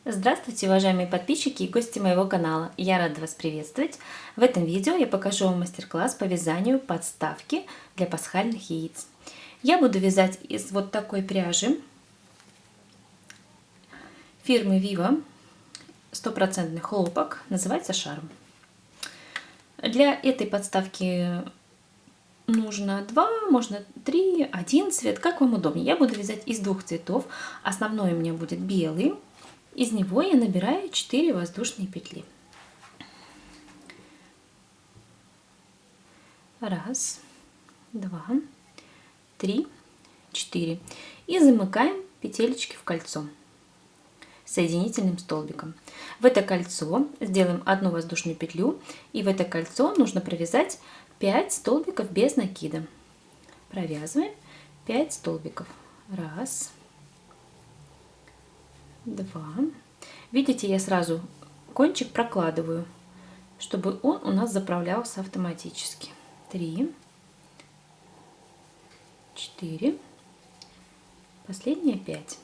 Здравствуйте, уважаемые подписчики и гости моего канала. Я рада вас приветствовать. В этом видео я покажу вам мастер-класс по вязанию подставки для пасхальных яиц. Я буду вязать из вот такой пряжи фирмы Viva, 100% хлопок, называется Шарм. Для этой подставки нужно 2, можно 3, 1 цвет, как вам удобнее. Я буду вязать из 2 цветов. Основной у меня будет белый. Из него я набираю 4 воздушные петли. Раз, два, три, 4. И замыкаем петелечки в кольцо соединительным столбиком. В это кольцо сделаем 1 воздушную петлю, и в это кольцо нужно провязать 5 столбиков без накида. Провязываем 5 столбиков. Раз, два. Видите, я сразу кончик прокладываю, чтобы он у нас заправлялся автоматически. 3, 4, последние 5.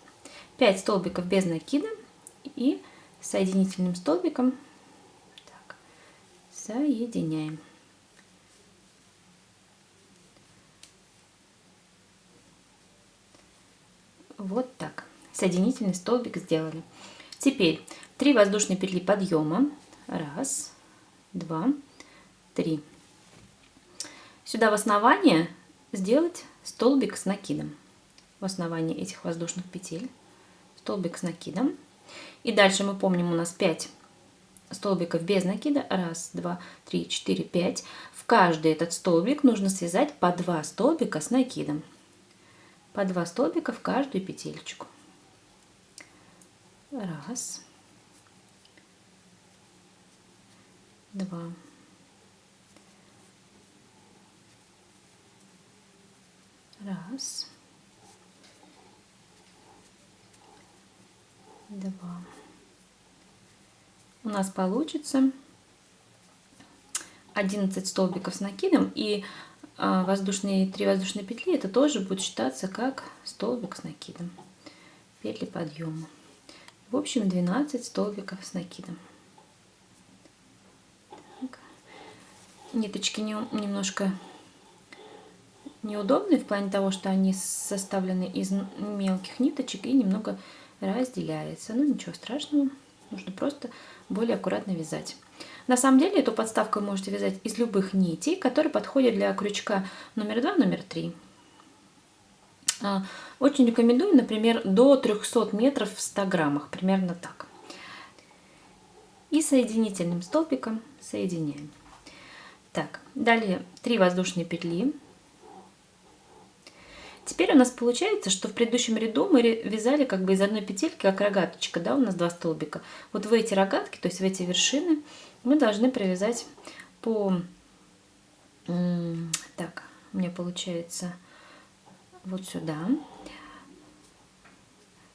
5 столбиков без накида и соединительным столбиком так, соединяем. Вот так. Соединительный столбик сделали. Теперь 3 воздушные петли подъема. Раз, два, 3. Сюда в основание сделать столбик с накидом. В основании этих воздушных петель столбик с накидом. И дальше мы помним, у нас 5 столбиков без накида. Раз, два, 3, 4, 5. В каждый этот столбик нужно связать по 2 столбика с накидом. По 2 столбика в каждую петелечку. Раз, два, раз, два. У нас получится 11 столбиков с накидом, и 3 воздушные петли это тоже будет считаться как столбик с накидом. Петли подъема. В общем, 12 столбиков с накидом. Так. Ниточки немножко неудобные в плане того, что они составлены из мелких ниточек и немного разделяются. Но ничего страшного, нужно просто более аккуратно вязать. На самом деле эту подставку вы можете вязать из любых нитей, которые подходят для крючка номер 2, номер 3. Очень рекомендую, например, до 300 метров в 100 граммах, примерно так. И соединительным столбиком соединяем. Так, далее 3 воздушные петли. Теперь у нас получается, что в предыдущем ряду мы вязали как бы из одной петельки, как рогаточка, да, у нас 2 столбика. Вот в эти рогатки, то есть в эти вершины, мы должны провязать по... Так, у меня получается вот сюда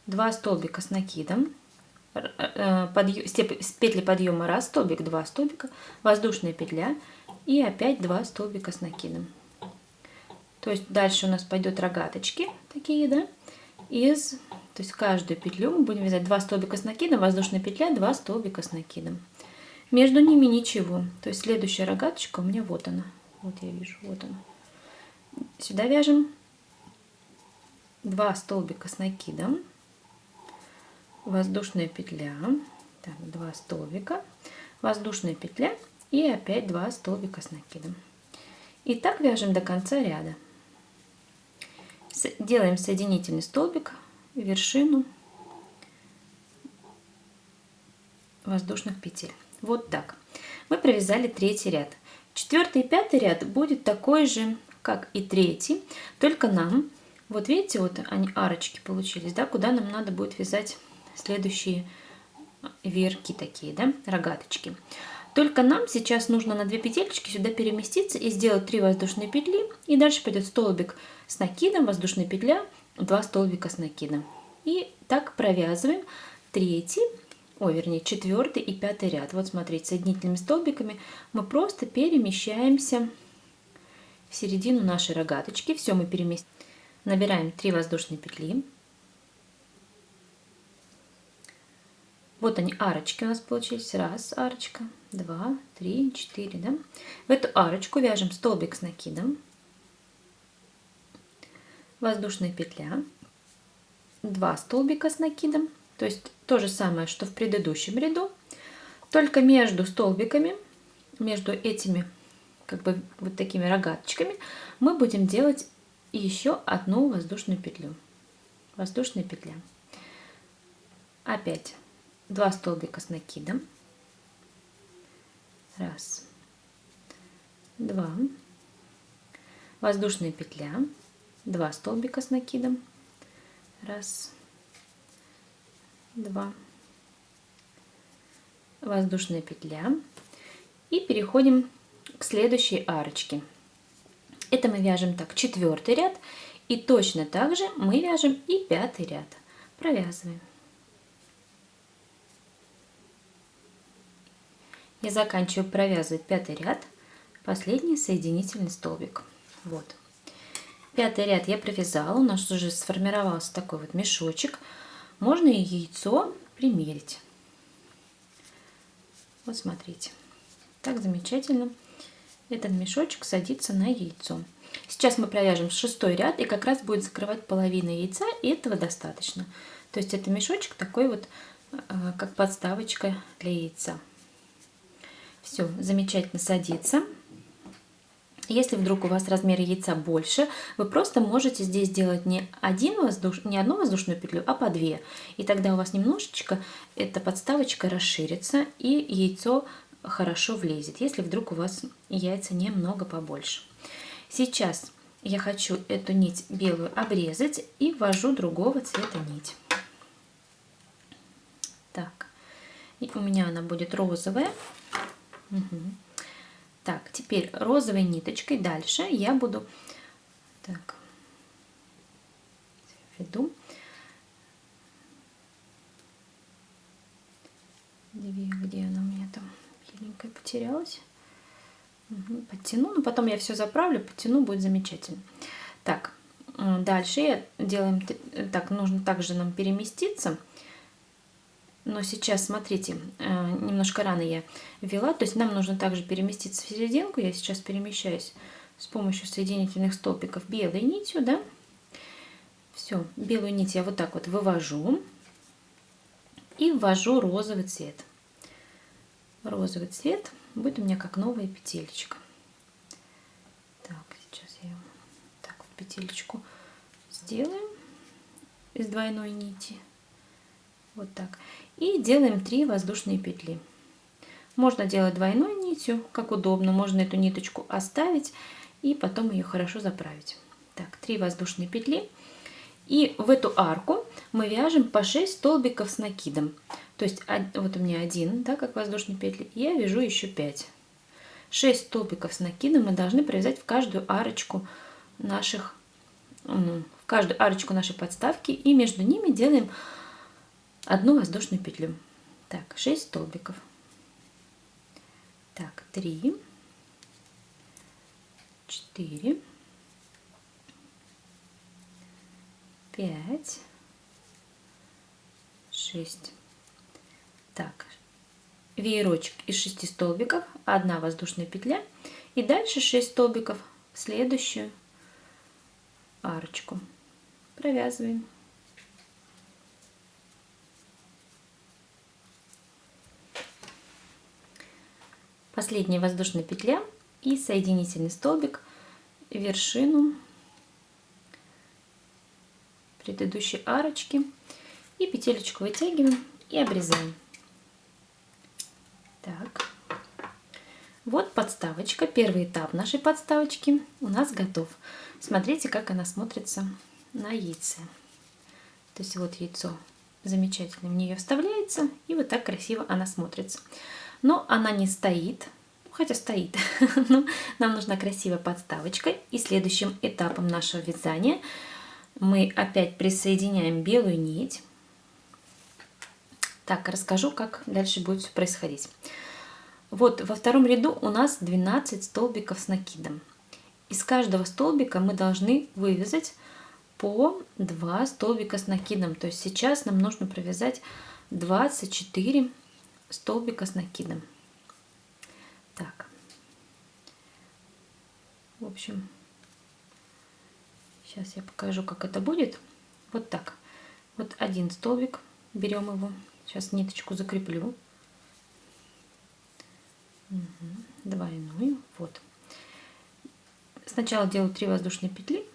2 столбика с накидом, с петли подъема 1 столбик, 2 столбика, воздушная петля и опять 2 столбика с накидом. То есть дальше у нас пойдет рогаточки такие, да, то есть каждую петлю мы будем вязать 2 столбика с накидом, воздушная петля, 2 столбика с накидом. Между ними ничего. То есть следующая рогаточка у меня вот она. Вот я вижу, вот она. Сюда вяжем 2 столбика с накидом, воздушная петля, так, 2 столбика, воздушная петля и опять 2 столбика с накидом. И так вяжем до конца ряда. Делаем соединительный столбик, вершину воздушных петель. Вот так. Мы провязали 3-й ряд. 4-й и 5-й ряд будет такой же, как и 3-й, только нам, вот видите, вот они арочки получились, да, куда нам надо будет вязать следующие веерки такие, да, рогаточки. Только нам сейчас нужно на 2 петелечки сюда переместиться и сделать 3 воздушные петли, и дальше пойдет столбик с накидом, воздушная петля, 2 столбика с накидом. И так провязываем 4-й и 5-й ряд. Вот смотрите, соединительными столбиками мы просто перемещаемся в середину нашей рогаточки. Все, мы переместим. Набираем 3 воздушные петли. Вот они, арочки у нас получились. Раз арочка, 2, 3, 4, да? В эту арочку вяжем столбик с накидом, воздушная петля, 2 столбика с накидом, то есть то же самое, что в предыдущем ряду, только между столбиками, между этими как бы вот такими рогаточками, мы будем делать еще одну воздушную петлю. Воздушная петля. Опять 2 столбика с накидом. Раз, 2. Воздушная петля. 2 столбика с накидом. Раз, 2. Воздушная петля. И переходим к следующей арочке. Это мы вяжем так 4-й ряд. И точно так же мы вяжем и 5-й ряд. Провязываем. Я заканчиваю провязывать 5-й ряд, последний соединительный столбик. Вот. 5-й ряд я провязала, у нас уже сформировался такой вот мешочек. Можно и яйцо примерить. Вот смотрите, так замечательно этот мешочек садится на яйцо. Сейчас мы провяжем 6-й ряд, и как раз будет закрывать половину яйца, и этого достаточно. То есть это мешочек такой вот, как подставочка для яйца. Все, замечательно садится. Если вдруг у вас размер яйца больше, вы просто можете здесь делать не одну воздушную петлю, а по 2. И тогда у вас немножечко эта подставочка расширится, и яйцо хорошо влезет, если вдруг у вас яйца немного побольше. Сейчас я хочу эту нить белую обрезать и ввожу другого цвета нить. Так, и у меня она будет розовая. Угу. Так, теперь розовой ниточкой дальше я буду так веду 2, где она у меня там беленькая потерялась. Угу, подтяну, но потом я все заправлю, подтяну, будет замечательно. Так, дальше делаем так, нужно также нам переместиться. Но сейчас, смотрите, немножко рано я ввела, то есть нам нужно также переместиться в серединку. Я сейчас перемещаюсь с помощью соединительных столбиков белой нитью, да. Все, белую нить я вот так вот вывожу и ввожу розовый цвет. Розовый цвет будет у меня как новая петелечка. Так, сейчас я так вот петелечку сделаем из двойной нити. Вот так. И делаем 3 воздушные петли. Можно делать двойной нитью, как удобно. Можно эту ниточку оставить и потом ее хорошо заправить. Так, 3 воздушные петли. И в эту арку мы вяжем по 6 столбиков с накидом. То есть вот у меня 1, да, как воздушные петли. И я вяжу еще 5. 6 столбиков с накидом мы должны провязать в каждую арочку наших, в каждую арочку нашей подставки. И между ними делаем 1 воздушную петлю. Так, 6 столбиков. Так, 3, 4, 5, 6. Так, веерочек из 6 столбиков, 1 воздушная петля, и дальше 6 столбиков в следующую арочку. Провязываем. Последняя воздушная петля и соединительный столбик в вершину предыдущей арочки, и петелечку вытягиваем и обрезаем. Так, вот подставочка, первый этап нашей подставочки у нас готов. Смотрите, как она смотрится на яйце. То есть вот яйцо замечательно в нее вставляется, и вот так красиво она смотрится. Но она не стоит, хотя стоит, но нам нужна красивая подставочка. И следующим этапом нашего вязания мы опять присоединяем белую нить. Так, расскажу, как дальше будет все происходить. Вот во втором ряду у нас 12 столбиков с накидом. Из каждого столбика мы должны вывязать по 2 столбика с накидом. То есть сейчас нам нужно провязать 24 столбика с накидом. Так. В общем, сейчас я покажу, как это будет. Вот так. Вот один столбик, берем его. Сейчас ниточку закреплю. Двойную. Вот. Сначала делаю 3 воздушные петли.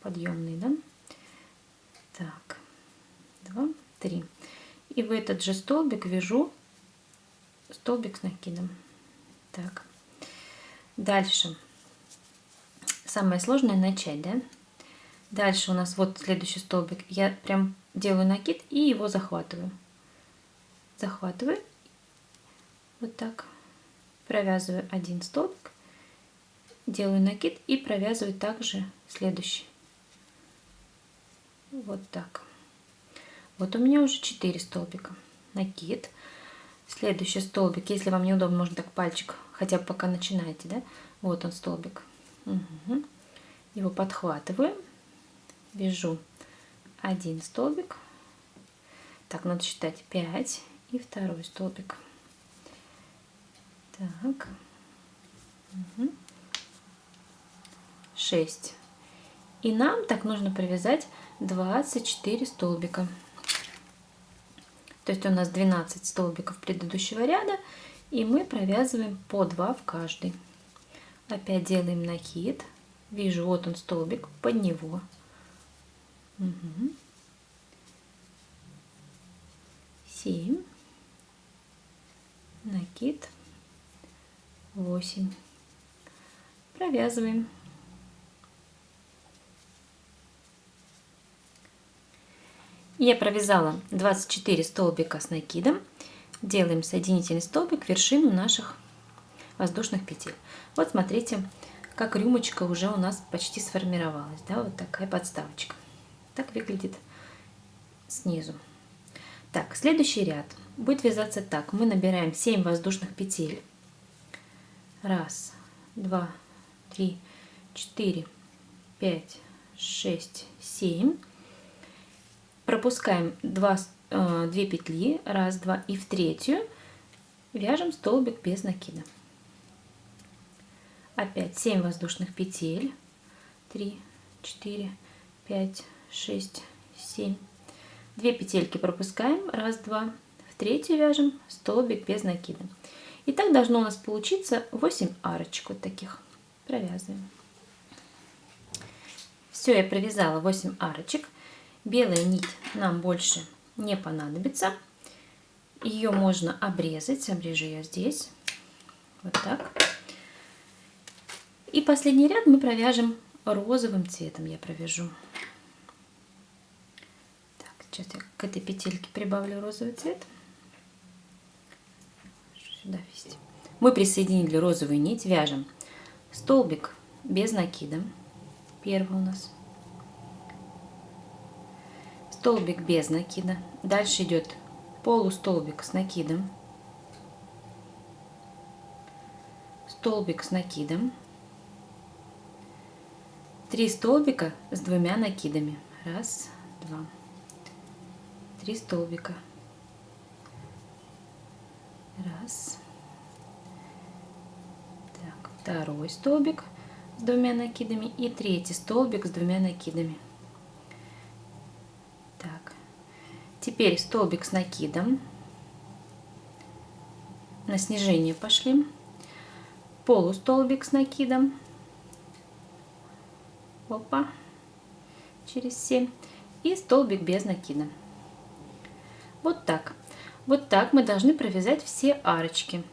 Подъемные, да? Так. 2, 3. И в этот же столбик вяжу столбик с накидом. Так. Дальше. Самое сложное начать, да? Дальше у нас вот следующий столбик. Я прям делаю накид и его захватываю. Захватываю. Вот так. Провязываю один столбик. Делаю накид и провязываю также следующий. Вот так. Вот у меня уже 4 столбика. Накид. Следующий столбик. Если вам неудобно, можно так пальчик, хотя бы пока начинаете, да? Вот он столбик. Угу. Его подхватываю. Вяжу один столбик. Так, надо считать 5. И второй столбик. Так. Угу. 6. И нам так нужно провязать 24 столбика. То есть у нас 12 столбиков предыдущего ряда, и мы провязываем по 2 в каждый. Опять делаем накид. Вижу, вот он столбик, под него. Угу. 7. Накид. 8. Провязываем. Я провязала 24 столбика с накидом. Делаем соединительный столбик в вершину наших воздушных петель. Вот смотрите, как рюмочка уже у нас почти сформировалась. Да, вот такая подставочка. Так выглядит снизу. Так, следующий ряд будет вязаться так. Мы набираем 7 воздушных петель. 1, 2, 3, 4, 5, 6, 7. Пропускаем 2 петли, 1, 2, и в третью вяжем столбик без накида. Опять 7 воздушных петель. 3, 4, 5, 6, 7. 2 петельки пропускаем, 1, 2. В третью вяжем столбик без накида. И так должно у нас получиться 8 арочек вот таких. Провязываем. Все, я провязала 8 арочек. Белая нить нам больше не понадобится. Ее можно обрезать. Обрежу ее здесь. Вот так. И последний ряд мы провяжем розовым цветом. Я провяжу. Так, сейчас я к этой петельке прибавлю розовый цвет. Сюда вести. Мы присоединили розовую нить. Вяжем столбик без накида. Первый у нас. Столбик без накида. Дальше идет полустолбик с накидом. Столбик с накидом. 3 столбика с 2 накидами. 1, 2. 3 столбика. 1. Так, второй столбик с 2 накидами и третий столбик с 2 накидами. Так, теперь столбик с накидом. На снижение пошли. Полустолбик с накидом. Опа, через 7. И столбик без накида. Вот так. Вот так мы должны провязать все арочки.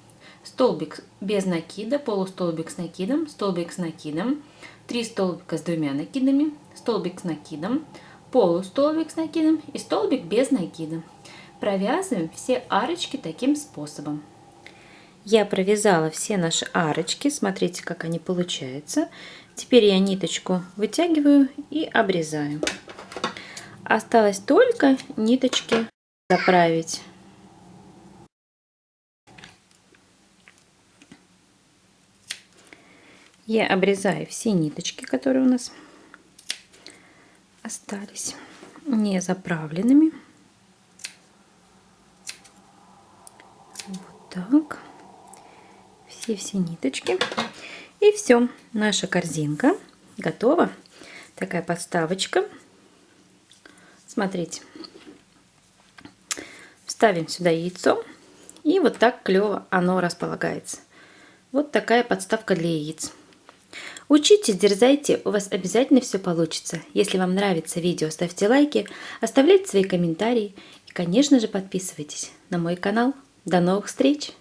Столбик без накида, полустолбик с накидом, столбик с накидом, 3 столбика с 2 накидами, столбик с накидом, полустолбик с накидом и столбик без накида. Провязываем все арочки таким способом. Я провязала все наши арочки. Смотрите, как они получаются. Теперь я ниточку вытягиваю и обрезаю. Осталось только ниточки заправить. Я обрезаю все ниточки, которые у нас остались не заправленными. Вот так. Все ниточки. И все, наша корзинка готова. Такая подставочка. Смотрите. Ставим сюда яйцо. И вот так клево оно располагается. Вот такая подставка для яиц. Учитесь, дерзайте, у вас обязательно все получится. Если вам нравится видео, ставьте лайки, оставляйте свои комментарии и, конечно же, подписывайтесь на мой канал. До новых встреч!